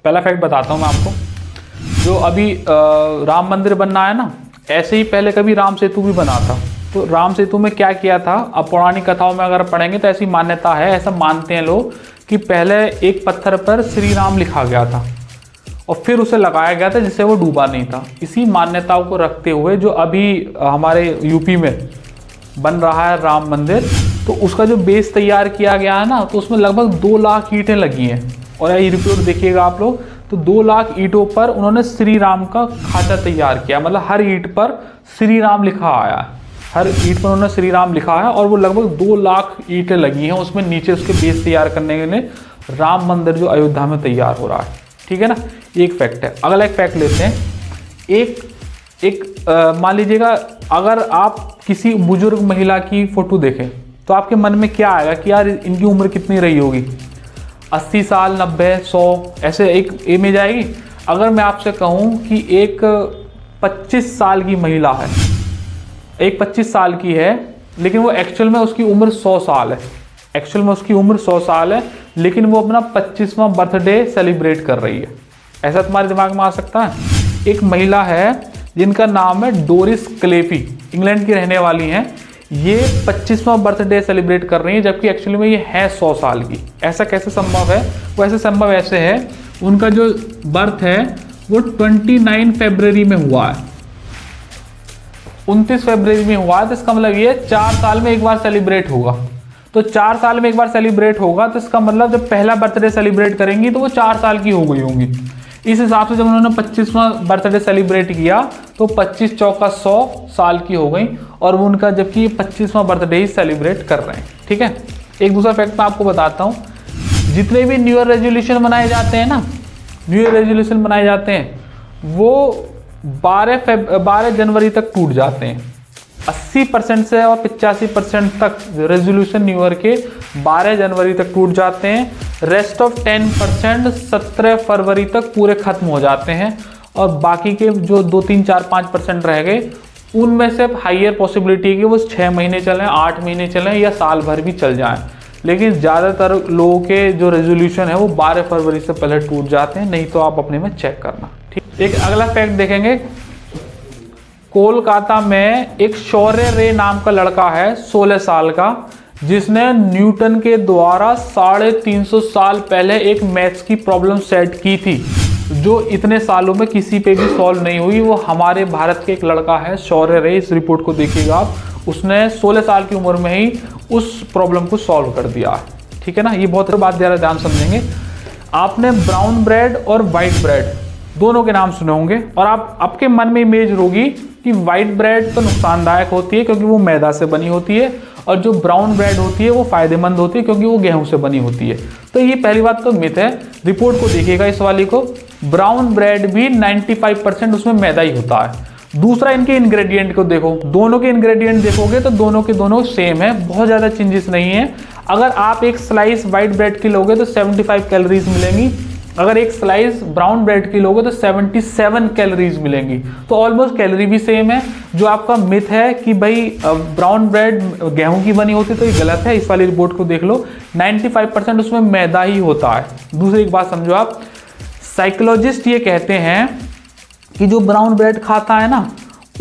पहला फैक्ट बताता हूँ मैं आपको। जो अभी राम मंदिर बनना है ना, ऐसे ही पहले कभी राम सेतु भी बना था। तो राम सेतु में क्या किया था, अब पौराणिक कथाओं में अगर पढ़ेंगे तो ऐसी मान्यता है, ऐसा मानते हैं लोग कि पहले एक पत्थर पर श्री राम लिखा गया था और फिर उसे लगाया गया था जिससे वो डूबा नहीं था। इसी मान्यताओं को रखते हुए जो अभी हमारे यूपी में बन रहा है राम मंदिर, तो उसका जो बेस तैयार किया गया है ना, तो उसमें लगभग 2 लाख ईंटें लगी हैं। और ये रिपोर्ट देखिएगा आप लोग, तो 2 लाख ईंटों पर उन्होंने श्री राम का खाचा तैयार किया। मतलब हर ईंट पर श्री राम लिखा आया है, हर ईंट पर उन्होंने श्री राम लिखा है और वो लगभग 2 लाख ईंटें लगी हैं उसमें नीचे उसके बेस तैयार करने के लिए राम मंदिर जो अयोध्या में तैयार हो रहा है। ठीक है ना, ये एक फैक्ट है। अगला एक फैक्ट लेते हैं। मान लीजिएगा अगर आप किसी बुजुर्ग महिला की फोटो देखें तो आपके मन में क्या आएगा कि यार इनकी उम्र कितनी रही होगी, 80 साल, 90, 100, ऐसे एक इमेज आएगी। अगर मैं आपसे कहूँ कि एक 25 साल की महिला है, एक 25 साल की है, लेकिन वो एक्चुअल में उसकी उम्र 100 साल है, एक्चुअल में उसकी उम्र 100 साल है, लेकिन वो अपना 25वां बर्थडे सेलिब्रेट कर रही है, ऐसा तुम्हारे दिमाग में आ सकता है। एक महिला है जिनका नाम है डोरिस क्लेफी, इंग्लैंड की रहने वाली हैं। ये 25वां बर्थडे सेलिब्रेट कर रही है जबकि एक्चुअली में ये है 100 साल की। ऐसा कैसे संभव है? वो ऐसे संभव ऐसे है, उनका जो बर्थ है वो 29 फरवरी में हुआ है, 29 फरवरी में हुआ है। तो इसका मतलब ये 4 साल में एक बार सेलिब्रेट होगा। तो 4 साल में एक बार सेलिब्रेट होगा तो इसका मतलब जब पहला बर्थडे सेलिब्रेट करेंगी तो वो 4 साल की हो गई होंगी। इस हिसाब से जब उन्होंने 25वां बर्थडे सेलिब्रेट किया तो 25 चौका 100 साल की हो गई और वो उनका जबकि 25वां बर्थडे ही सेलिब्रेट कर रहे हैं। ठीक है, एक दूसरा फैक्ट मैं आपको बताता हूँ। जितने भी न्यू ईयर रेजोल्यूशन बनाए जाते हैं ना, न्यू ईयर रेजोल्यूशन बनाए जाते हैं वो 12 जनवरी तक टूट जाते हैं। 80% से और 85% तक रेजोल्यूशन न्यू ईयर के 12 जनवरी तक टूट जाते हैं। रेस्ट ऑफ 10% 17 फरवरी तक पूरे खत्म हो जाते हैं और बाकी के जो 2, 3, 4, 5% रह गए उनमें से हाइयर पॉसिबिलिटी है कि वो 6 महीने चलें, 8 महीने चलें या साल भर भी चल जाएं। लेकिन ज़्यादातर लोगों के जो रेजोल्यूशन है वो 12 फरवरी से पहले टूट जाते हैं, नहीं तो आप अपने में चेक करना। ठीक, एक अगला फैक्ट देखेंगे। कोलकाता में एक शौर्य रे नाम का लड़का है 16 साल का, जिसने न्यूटन के द्वारा 350 साल पहले एक मैथ्स की प्रॉब्लम सेट की थी जो इतने सालों में किसी पे भी सॉल्व नहीं हुई। वो हमारे भारत के एक लड़का है शौर्य रे, इस रिपोर्ट को देखिएगा आप, उसने 16 साल की उम्र में ही उस प्रॉब्लम को सॉल्व कर दिया। ठीक है ना, ये बहुत बात ज़्यादा ध्यान समझेंगे। आपने ब्राउन ब्रेड और वाइट ब्रेड दोनों के नाम सुने होंगे और आपके मन में इमेज होगी कि वाइट ब्रेड तो नुकसानदायक होती है क्योंकि वो मैदा से बनी होती है और जो ब्राउन ब्रेड होती है वो फायदेमंद होती है क्योंकि वो गेहूं से बनी होती है। तो ये पहली बात तो मिथ है। रिपोर्ट को देखिएगा इस वाली को, ब्राउन ब्रेड भी 95% उसमें मैदा ही होता है। दूसरा, इनके इंग्रेडिएंट को देखो, दोनों के इंग्रेडिएंट देखोगे तो दोनों के दोनों सेम है, बहुत ज़्यादा चेंजेस नहीं है। अगर आप एक स्लाइस वाइट ब्रेड की लोगे तो 75 कैलोरीज मिलेंगी, अगर एक स्लाइस ब्राउन ब्रेड की लोगे तो 77 कैलोरीज मिलेंगी। तो ऑलमोस्ट कैलोरी भी सेम है। जो आपका मिथ है कि भाई ब्राउन ब्रेड गेहूं की बनी होती है तो ये गलत है। इस वाली रिपोर्ट को देख लो, 95% उसमें मैदा ही होता है। दूसरी एक बात समझो आप, साइकोलॉजिस्ट ये कहते हैं कि जो ब्राउन ब्रेड खाता है ना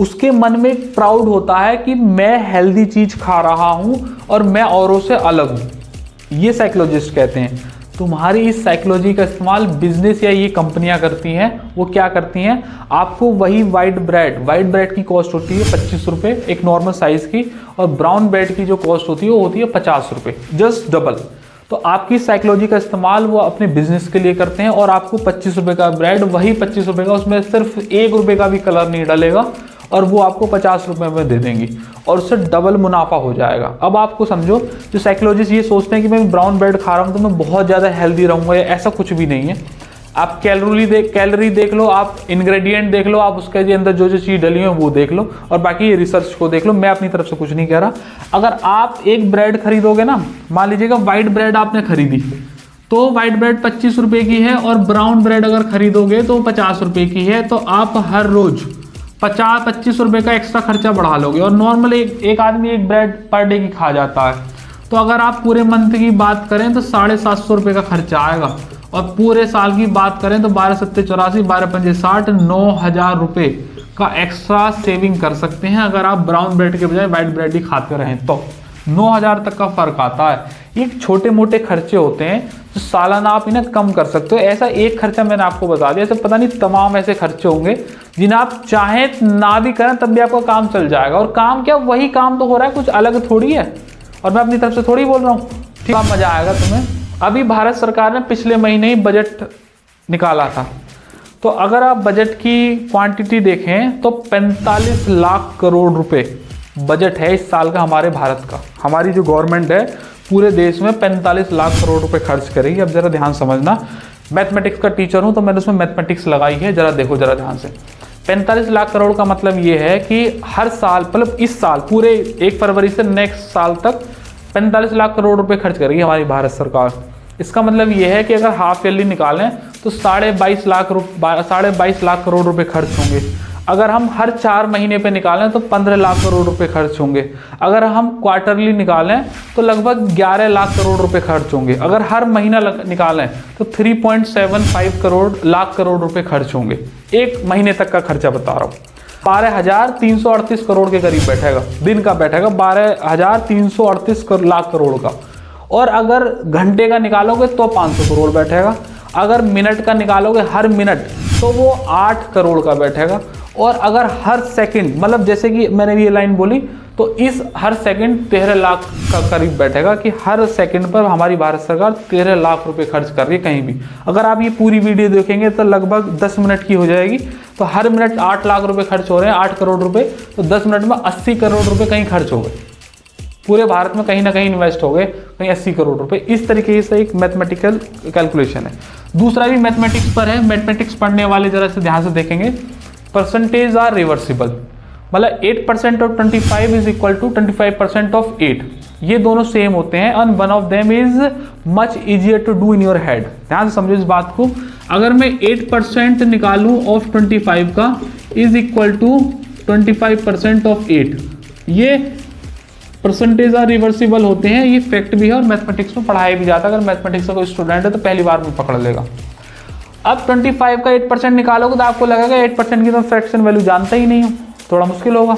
उसके मन में एक प्राउड होता है कि मैं हेल्दी चीज खा रहा हूं और मैं औरों से अलग हूं। ये साइकोलॉजिस्ट कहते हैं। तुम्हारी इस साइकोलॉजी का इस्तेमाल बिजनेस या ये कंपनियां करती हैं। वो क्या करती हैं, आपको वही वाइट ब्रेड की कॉस्ट होती है 25 रुपये एक नॉर्मल साइज की, और ब्राउन ब्रेड की जो कॉस्ट होती है वो होती है 50 रुपये, जस्ट डबल। तो आपकी साइकोलॉजी का इस्तेमाल वो अपने बिजनेस के लिए करते हैं और आपको 25 रुपये का ब्रेड वही 25 रुपये का, उसमें सिर्फ 1 रुपये का भी कलर नहीं डलेगा और वो आपको 50 रुपये में दे देंगी और उससे डबल मुनाफा हो जाएगा। अब आपको समझो, जो साइकोलॉजिस्ट ये सोचते हैं कि मैं ब्राउन ब्रेड खा रहा हूँ तो मैं बहुत ज़्यादा हेल्दी रहूँगा, ऐसा कुछ भी नहीं है। आप कैलोरी देख लो, आप इंग्रेडिएंट देख लो, आप उसके अंदर जो चीज़ डली है वो देख लो और बाकी ये रिसर्च को देख लो। मैं अपनी तरफ से कुछ नहीं कह रहा। अगर आप एक ब्रेड खरीदोगे ना, मान लीजिएगा वाइट ब्रेड आपने खरीदी तो वाइट ब्रेड 25 रुपये की है और ब्राउन ब्रेड अगर खरीदोगे तो 50 रुपये की है, तो आप हर रोज 25 रुपये का एक्स्ट्रा खर्चा बढ़ा लोगे। और नॉर्मली एक आदमी एक ब्रेड पर डे की खा जाता है, तो अगर आप पूरे मंथ की बात करें तो 750 रुपये का खर्चा आएगा और पूरे साल की बात करें तो 12×7=84, 12×5=60, 9,000 रुपये का एक्स्ट्रा सेविंग कर सकते हैं अगर आप ब्राउन ब्रेड के बजाय व्हाइट ब्रेड ही खाते रहें तो। 9,000 तक का फर्क आता है। ये छोटे मोटे खर्चे होते हैं जो सालाना आप इन्हें कम कर सकते हो। ऐसा एक खर्चा मैंने आपको बता दिया, ऐसे पता नहीं तमाम ऐसे खर्चे होंगे जिन्हें आप चाहें ना भी करें तब भी आपका काम चल जाएगा। और काम क्या, वही काम तो हो रहा है, कुछ अलग थोड़ी है। और मैं अपनी तरफ से थोड़ी बोल रहा हूँ। ठीक, मजा आएगा तुम्हें। अभी भारत सरकार ने पिछले महीने ही बजट निकाला था, तो अगर आप बजट की क्वांटिटी देखें तो 45 लाख करोड़ रुपए बजट है इस साल का हमारे भारत का। हमारी जो गवर्नमेंट है पूरे देश में 45 लाख करोड़ रुपए खर्च करेगी। अब जरा ध्यान समझना, मैथमेटिक्स का टीचर हूं तो मैंने उसमें मैथमेटिक्स लगाई है, जरा देखो जरा ध्यान से। 45 लाख करोड़ का मतलब ये है कि हर साल, मतलब इस साल पूरे 1 फरवरी से नेक्स्ट साल तक 45 लाख करोड़ रुपए खर्च करेगी हमारी भारत सरकार। इसका मतलब ये है कि अगर हाफ ईयरली निकालें तो 22.5 लाख करोड़ रुपए खर्च होंगे। अगर हम हर 4 महीने पे निकालें तो 15 लाख करोड़ रुपए खर्च होंगे। अगर हम क्वार्टरली निकालें तो लगभग 11 लाख करोड़ रुपए खर्च होंगे। अगर हर महीना निकालें तो 3.75 लाख करोड़ रुपए खर्च होंगे। एक महीने तक का खर्चा बता रहा हूँ। 12,338 करोड़ के करीब बैठेगा, दिन का बैठेगा 12,338 लाख करोड़ का। और अगर घंटे का निकालोगे तो 500 करोड़ बैठेगा। अगर मिनट का निकालोगे हर मिनट तो वो 8 करोड़ का बैठेगा। और अगर हर सेकंड, मतलब जैसे कि मैंने ये लाइन बोली, तो इस हर सेकंड 13 लाख का करीब बैठेगा कि हर सेकंड पर हमारी भारत सरकार 13 लाख रुपए खर्च कर रही है कहीं भी। अगर आप ये पूरी वीडियो देखेंगे तो लगभग 10 मिनट की हो जाएगी। तो हर मिनट 8 लाख रुपए खर्च हो रहे हैं, 8 करोड़ रुपए, तो 10 मिनट में 80 करोड़ रुपए कहीं खर्च हो गए। पूरे भारत में कहीं ना कहीं इन्वेस्ट हो गए, कहीं 80 करोड़ रुपए। इस तरीके से एक मैथमेटिकल कैलकुलेशन है। दूसरा भी मैथमेटिक्स पर है। मैथमेटिक्स पढ़ने वाले जरा से ध्यान से देखेंगे। परसेंटेज आर रिवर्सिबल, मतलब 8% of 25 is equal to 25% of 8। ये दोनों सेम होते हैं and one of them is much easier to do in your head. ध्यान से समझो इस बात को। अगर मैं 8% निकालूं ऑफ 25 का इज इक्वल टू 25% ऑफ 8, ये परसेंटेज आर रिवर्सिबल होते हैं। ये फैक्ट भी है और मैथमेटिक्स में पढ़ाया भी जाता है। अगर मैथमेटिक्स का कोई स्टूडेंट है तो पहली बार में पकड़ लेगा। अब 25 का 8% निकालोगे तो आपको लगेगा 8% की तो फ्रैक्शन वैल्यू जानते ही नहीं हो, थोड़ा मुश्किल होगा।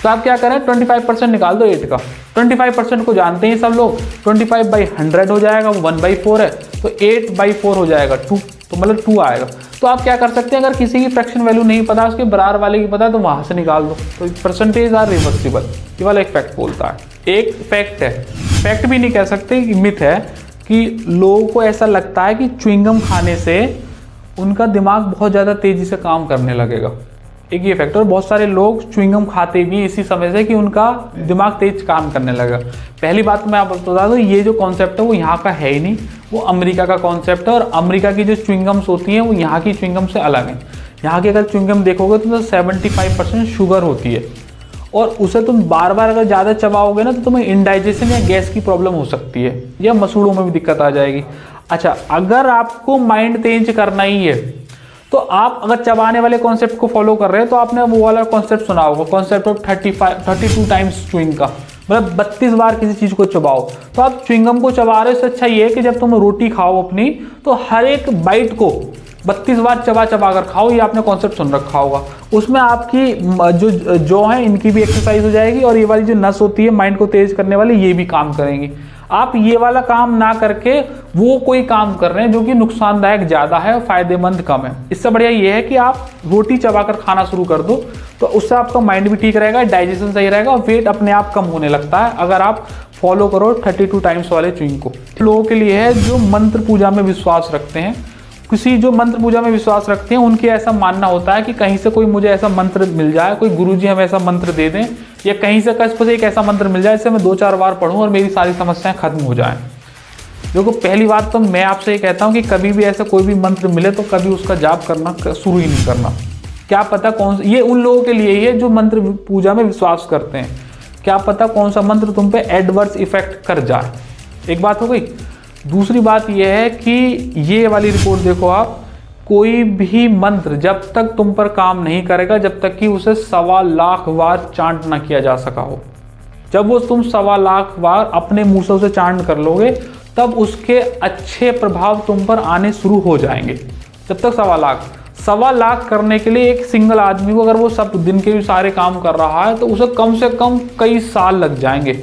तो आप क्या करें, 25% निकाल दो 8 का। 25% को जानते हैं सब लोग, 25/100 हो जाएगा, वो 1/4 है, तो 8/4 हो जाएगा 2, तो मतलब 2 आएगा। तो आप क्या कर सकते हैं, अगर किसी की फ्रैक्शन वैल्यू नहीं पता, उसके बराबर वाले की पता है, तो वहां से निकाल दो। तो परसेंटेज आर रिवर्सिबल, ये वाला एक फैक्ट बोलता है। एक फैक्ट है, फैक्ट भी नहीं कह सकते, मिथ है कि लोगों को ऐसा लगता है कि च्युइंगम खाने से उनका दिमाग बहुत ज़्यादा तेज़ी से काम करने लगेगा। एक ये फैक्टर, बहुत सारे लोग च्युइंगम खाते भी इसी समय से कि उनका दिमाग तेज काम करने लगा। पहली बात मैं आपको बता दूं, ये जो कॉन्सेप्ट है वो यहाँ का है ही नहीं, वो अमेरिका का कॉन्सेप्ट है। और अमेरिका की जो च्युइंगम्स होती हैं वो यहाँ की च्युइंगम से अलग है। यहाँ की अगर च्युइंगम देखोगे तो 75% शुगर होती है, और उसे तुम बार बार अगर ज़्यादा चबाओगे ना तो तुम्हें इंडाइजेशन या गैस की प्रॉब्लम हो सकती है, या मसूड़ों में भी दिक्कत आ जाएगी। अच्छा, अगर आपको माइंड तेज करना ही है तो आप अगर चबाने वाले कॉन्सेप्ट को फॉलो कर रहे हैं तो आपने वो वाला कॉन्सेप्ट सुना होगा, कॉन्सेप्ट ऑफ 32 टाइम्स च्युइंग का, मतलब 32 बार किसी चीज को चबाओ। तो आप च्युइंगम को चबा रहे हो, इससे अच्छा ये है कि जब तुम रोटी खाओ अपनी तो हर एक बाइट को 32 बार चबा कर खाओ। ये आपने कॉन्सेप्ट सुन रखा होगा। उसमें आपकी जो है इनकी भी एक्सरसाइज हो जाएगी, और ये वाली जो नस होती है माइंड को तेज करने वाली, ये भी काम करेंगी। आप ये वाला काम ना करके वो कोई काम कर रहे हैं जो कि नुकसानदायक ज़्यादा है और फायदेमंद कम है। इससे बढ़िया ये है कि आप रोटी चबाकर खाना शुरू कर दो, तो उससे आपका माइंड भी ठीक रहेगा, डाइजेशन सही रहेगा, और वेट अपने आप कम होने लगता है अगर आप फॉलो करो 32 टाइम्स वाले च्युइंग को। लोगों के लिए है जो मंत्र पूजा में विश्वास रखते हैं, जो मंत्र पूजा में विश्वास रखते हैं, उनके ऐसा मानना होता है कि कहीं से कोई मुझे ऐसा मंत्र मिल जाए, कोई गुरुजी हमें ऐसा मंत्र दे दें, या कहीं से एक ऐसा मंत्र मिल जाए जिसे मैं 2-4 बार पढूं और मेरी सारी समस्याएं खत्म हो जाएं। देखो, पहली बात तो मैं आपसे ये कहता हूं कि कभी भी ऐसा कोई भी मंत्र मिले तो कभी उसका जाप करना शुरू ही नहीं करना। क्या पता कौन, ये उन लोगों के लिए ही है जो मंत्र पूजा में विश्वास करते हैं, क्या पता कौन सा मंत्र तुम पे एडवर्स इफेक्ट कर जाए। एक बात हो गई। दूसरी बात यह है कि ये वाली रिपोर्ट देखो आप, कोई भी मंत्र जब तक तुम पर काम नहीं करेगा जब तक कि उसे 1.25 लाख बार चांट ना किया जा सका हो। जब वो तुम 1.25 लाख बार अपने मुंह से उसे चांट कर लोगे तब उसके अच्छे प्रभाव तुम पर आने शुरू हो जाएंगे। जब तक 1.25 लाख करने के लिए एक सिंगल आदमी को अगर वो सब दिन के भी सारे काम कर रहा है तो उसे कम से कम कई साल लग जाएंगे,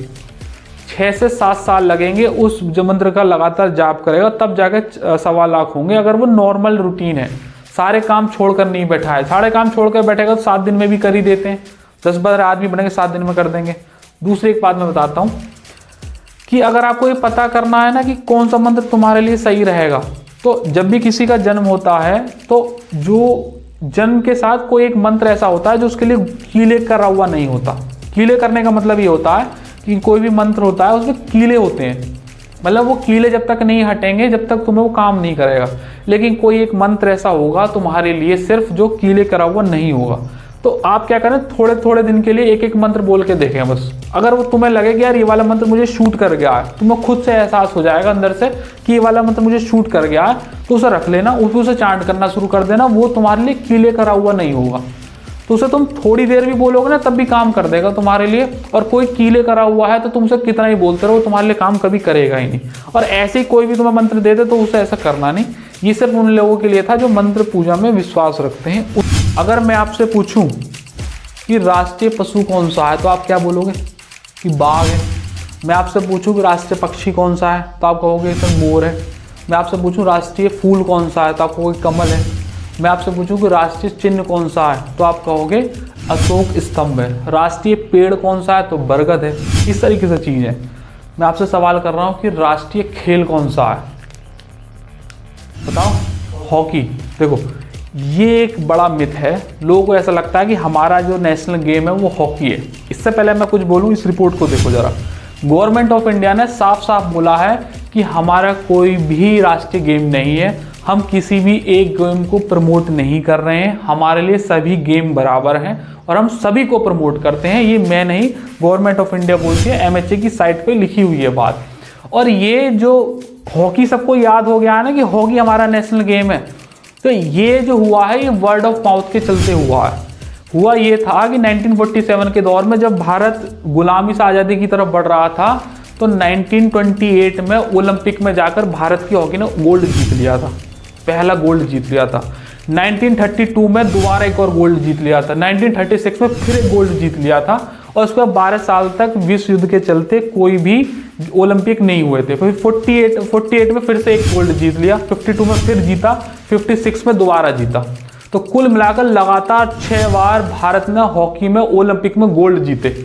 6 से 7 साल लगेंगे। उस मंत्र का लगातार जाप करेगा तब जाके 1.25 लाख होंगे। अगर वो नॉर्मल रूटीन है, सारे काम छोड़कर नहीं बैठा है, सारे काम छोड़कर बैठेगा तो 7 दिन में भी कर ही देते हैं। 10-12 आदमी बनेंगे 7 दिन में कर देंगे। दूसरी एक बात मैं बताता हूँ कि अगर आपको ये पता करना है ना कि कौन सा मंत्र तुम्हारे लिए सही रहेगा, तो जब भी किसी का जन्म होता है तो जो जन्म के साथ कोई एक मंत्र ऐसा होता है जो उसके लिए कीले करा हुआ नहीं होता। कीले करने का मतलब ये होता है कि कोई भी मंत्र होता है उसमें कीले होते हैं, मतलब वो कीले जब तक नहीं हटेंगे जब तक तुम्हें वो काम नहीं करेगा। लेकिन कोई एक मंत्र ऐसा होगा तुम्हारे लिए सिर्फ जो कीले करा हुआ नहीं होगा। तो आप क्या करें, थोड़े थोड़े दिन के लिए एक एक मंत्र बोल के देखें बस। अगर वो तुम्हें लगे कि यार ये वाला मंत्र मुझे शूट कर गया है, तुम्हें खुद से एहसास हो जाएगा अंदर से कि ये वाला मंत्र मुझे शूट कर गया है, तो उसे रख लेना, उसे चांट करना शुरू कर देना। वो तुम्हारे लिए कीले करा हुआ नहीं होगा, तो उसे तुम थोड़ी देर भी बोलोगे ना तब भी काम कर देगा तुम्हारे लिए। और कोई कीले करा हुआ है तो तुमसे कितना ही बोलते रहो तुम्हारे लिए काम कभी करेगा ही नहीं। और ऐसे ही कोई भी तुम्हें मंत्र दे दे तो उसे ऐसा करना नहीं। ये सिर्फ उन लोगों के लिए था जो मंत्र पूजा में विश्वास रखते हैं। अगर मैं आपसे पूछूं कि राष्ट्रीय पशु कौन सा है तो आप क्या बोलोगे कि बाघ है। मैं आपसे पूछूं कि राष्ट्रीय पक्षी कौन सा है तो आप कहोगे सर मोर है। मैं आपसे पूछूं राष्ट्रीय फूल कौन सा है तो आप कहोगे कमल है। मैं आपसे पूछूं कि राष्ट्रीय चिन्ह कौन सा है तो आप कहोगे अशोक स्तंभ है। राष्ट्रीय पेड़ कौन सा है तो बरगद है। इस तरीके से चीज़ है। मैं आपसे सवाल कर रहा हूँ कि राष्ट्रीय खेल कौन सा है, बताओ। हॉकी। देखो ये एक बड़ा मिथ है, लोगों को ऐसा लगता है कि हमारा जो नेशनल गेम है वो हॉकी है। इससे पहले मैं कुछ बोलूँ, इस रिपोर्ट को देखो जरा। गवर्नमेंट ऑफ इंडिया ने साफ साफ बोला है कि हमारा कोई भी राष्ट्रीय गेम नहीं है, हम किसी भी एक गेम को प्रमोट नहीं कर रहे हैं। हमारे लिए सभी गेम बराबर हैं और हम सभी को प्रमोट करते हैं। ये मैं नहीं, गवर्नमेंट ऑफ इंडिया बोलती है, MHA की साइट पे लिखी हुई है बात। और ये जो हॉकी सबको याद हो गया है ना कि हॉकी हमारा नेशनल गेम है, तो ये जो हुआ है ये वर्ड ऑफ माउथ के चलते हुआ है। हुआ ये था कि 1947 के दौर में जब भारत गुलामी से आज़ादी की तरफ बढ़ रहा था तो 1928 में ओलंपिक में जाकर भारत की हॉकी ने गोल्ड जीत लिया था, पहला गोल्ड जीत लिया था। 1932 में दोबारा एक और गोल्ड जीत लिया था। 1936 में फिर एक गोल्ड जीत लिया था और उसके बाद 12 साल तक विश्व युद्ध के चलते कोई भी ओलंपिक नहीं हुए थे। फिर 48 में फिर से एक गोल्ड जीत लिया, 52 में फिर जीता, 56 में दोबारा जीता। तो कुल मिलाकर लगातार 6 बार भारत ने हॉकी में ओलंपिक में गोल्ड जीते।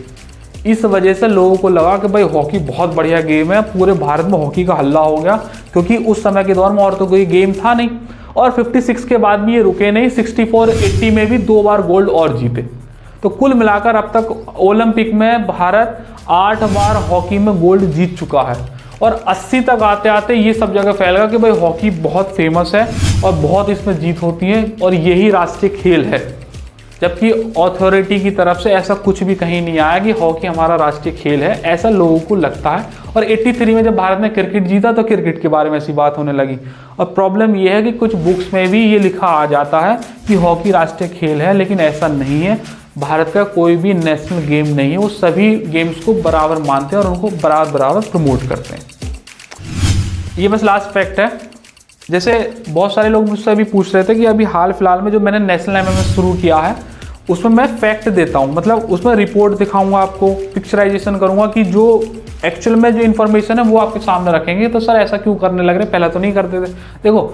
इस वजह से लोगों को लगा कि भाई हॉकी बहुत बढ़िया गेम है, पूरे भारत में हॉकी का हल्ला हो गया, क्योंकि उस समय के दौर में और तो कोई गेम था नहीं। और 56 के बाद भी ये रुके नहीं, 64, 80 में भी 2 बार गोल्ड और जीते। तो कुल मिलाकर अब तक ओलंपिक में भारत 8 बार हॉकी में गोल्ड जीत चुका है। और 80 तक आते आते ये सब जगह फैल गया कि भाई हॉकी बहुत फेमस है और बहुत इसमें जीत होती है और यही राष्ट्रीय खेल है। जबकि अथॉरिटी की तरफ से ऐसा कुछ भी कहीं नहीं आया कि हॉकी हमारा राष्ट्रीय खेल है, ऐसा लोगों को लगता है। और 83 में जब भारत ने क्रिकेट जीता तो क्रिकेट के बारे में ऐसी बात होने लगी। और प्रॉब्लम यह है कि कुछ बुक्स में भी ये लिखा आ जाता है कि हॉकी राष्ट्रीय खेल है, लेकिन ऐसा नहीं है। भारत का कोई भी नेशनल गेम नहीं है, वो सभी गेम्स को बराबर मानते हैं और उनको बराबर प्रमोट करते हैं। ये बस लास्ट फैक्ट है। जैसे बहुत सारे लोग मुझसे अभी पूछ रहे थे कि अभी हाल फिलहाल में जो मैंने नेशनल MMS शुरू किया है उसमें मैं फैक्ट देता हूँ, मतलब उसमें रिपोर्ट दिखाऊंगा आपको, पिक्चराइजेशन करूंगा कि जो एक्चुअल में जो इन्फॉर्मेशन है वो आपके सामने रखेंगे। तो सर ऐसा क्यों करने लग रहे, पहले तो नहीं करते थे। देखो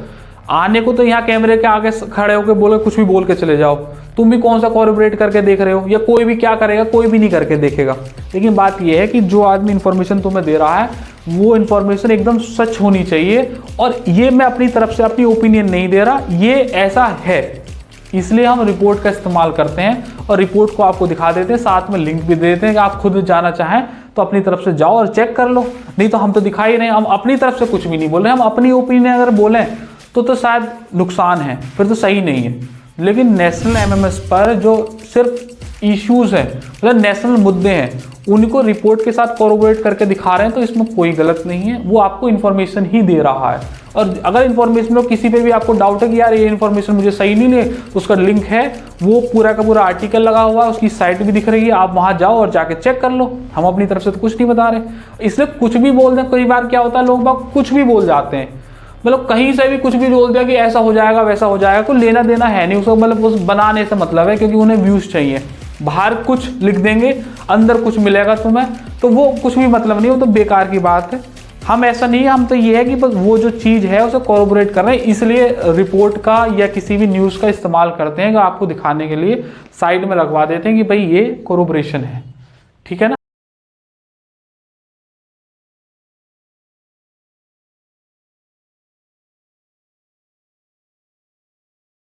आने को तो यहाँ कैमरे के आगे खड़े होकर बोले कुछ भी बोल के चले जाओ, तुम भी कौन सा कोऑर्डिनेट करके देख रहे हो, या कोई भी क्या करेगा, कोई भी नहीं करके देखेगा। लेकिन बात यह है कि जो आदमी इन्फॉर्मेशन तुम्हें दे रहा है वो इन्फॉर्मेशन एकदम सच होनी चाहिए। और ये मैं अपनी तरफ से अपनी ओपिनियन नहीं दे रहा, ये ऐसा है, इसलिए हम रिपोर्ट का इस्तेमाल करते हैं और रिपोर्ट को आपको दिखा देते हैं, साथ में लिंक भी दे देते हैं कि आप खुद जाना चाहें तो अपनी तरफ से जाओ और चेक कर लो। नहीं तो हम तो दिखा ही नहीं, हम अपनी तरफ से कुछ भी नहीं बोल रहे। हम अपनी ओपिनियन अगर बोलें तो शायद नुकसान है, फिर तो सही नहीं है। लेकिन नेशनल MMS पर जो सिर्फ इश्यूज़ हैं, मतलब नेशनल मुद्दे हैं, उनको रिपोर्ट के साथ कोऑर्डिनेट करके दिखा रहे हैं, तो इसमें कोई गलत नहीं है। वो आपको इन्फॉर्मेशन ही दे रहा है और अगर इन्फॉर्मेशन में किसी पे भी आपको डाउट है कि यार ये इन्फॉर्मेशन मुझे सही नहीं है, तो उसका लिंक है, वो पूरा का पूरा आर्टिकल लगा हुआ है, उसकी साइट भी दिख रही है, आप वहां जाओ और जाके चेक कर लो। हम अपनी तरफ से तो कुछ नहीं बता रहे, इसलिए कुछ भी बोल दें। कई बार क्या होता है, लोग बाग कुछ भी बोल जाते हैं, मतलब कहीं से भी कुछ भी बोल दिया कि ऐसा हो जाएगा वैसा हो जाएगा, कोई लेना देना है नहीं उसको, मतलब उस बनाने से मतलब है, क्योंकि उन्हें व्यूज चाहिए। बाहर कुछ लिख देंगे, अंदर कुछ मिलेगा तुम्हें, तो वो कुछ भी मतलब नहीं, वो तो बेकार की बात है। हम ऐसा नहीं है, हम तो ये है कि बस वो जो चीज़ है उसे कोरबोरेट कर रहे हैं, इसलिए रिपोर्ट का या किसी भी न्यूज़ का इस्तेमाल करते हैं कि आपको दिखाने के लिए साइड में लगवा देते हैं कि भाई ये कोरबोरेशन है, ठीक है ना।